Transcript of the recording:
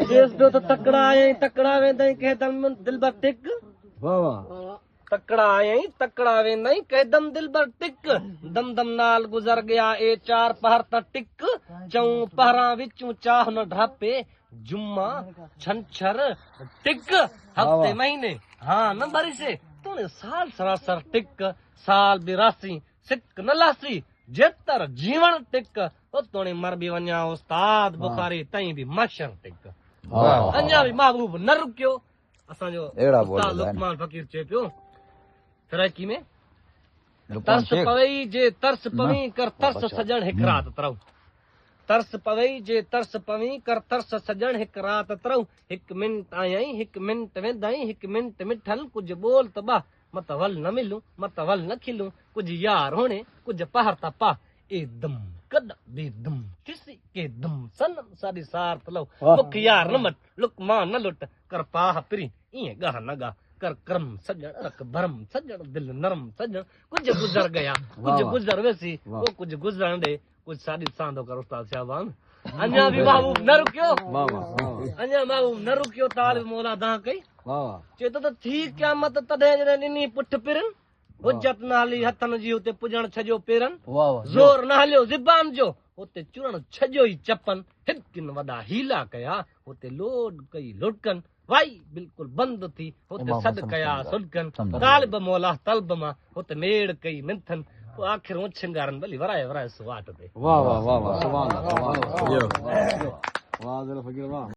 case पियो त तकड़ा आया तकड़ा वेंदा कहदम दिलबर टिक वाह वाह तकड़ा आया तकड़ा वेंदा कहदम दिलबर टिक दम दम नाल गुजर गया ए 4 पहर त टिक चऊं पहरा विचूं चाह न ढापे जुम्मा छंछर टिक हफ्ते महीने हाँ न बरी से तूने साल सरासर टिक साल 82 सिक न लासी जेतर जीवन टिक ओ तोने मर भी वञा उस्ताद बुखारी तई भी मशर टिक अञा भी महबूब न रुकियो असांजो उस्ताद लुकमान फकीर चए पियो फिराकी में तरस पवई जे तरस पवी कर तरस सजण हिक रात तरऊ तरस पवई जे तरस पवी कर तरस सजण हिक रात तरऊ हिक मिंट आयई हिक मिंट वेंदाई हिक मिंट मिठल कुछ बोल त बा मत वल न मिलूं मत वल न खिलूं कुछ यार होने कुछ पहर त पा ए दम कद बेदम किसी के दम सनम साडी सार तलो मुख यार न मत लुकमान न लुट कर पाह पिरी इए गह न गा कर करम सजण रख भरम सजण दिल नरम सजण कुछ गुजर गया कुछ गुजर वैसी वो कुछ गुजरण दे कुछ साडी सांदो कर उस्ताद साहबान अञा भी महबूब न रुकियो अञा महबूब न रुकियो तालिब मौला दा कई चए तो थी क़यामत तॾहिं जॾहिं ॾिनी पुठ पिरन हुजत न हली हथन जी हुते पुॼण छजो पेरन ज़ोर न हलियो ज़िबान जो हुते चुरण छजो ई चपन हिकिन वॾा हीला कया हुते लोड कई लुटकन वाई बिल्कुल बंद थी हुते सॾ कया सुडकन तालिब मौला तलब मां हुते मेड़ कई मिंथन आखिर उछंगारन भली वराए वराए सुवाट ते वाह वाह वाह वाह सुभान अल्लाह वाह वाह वाह वाह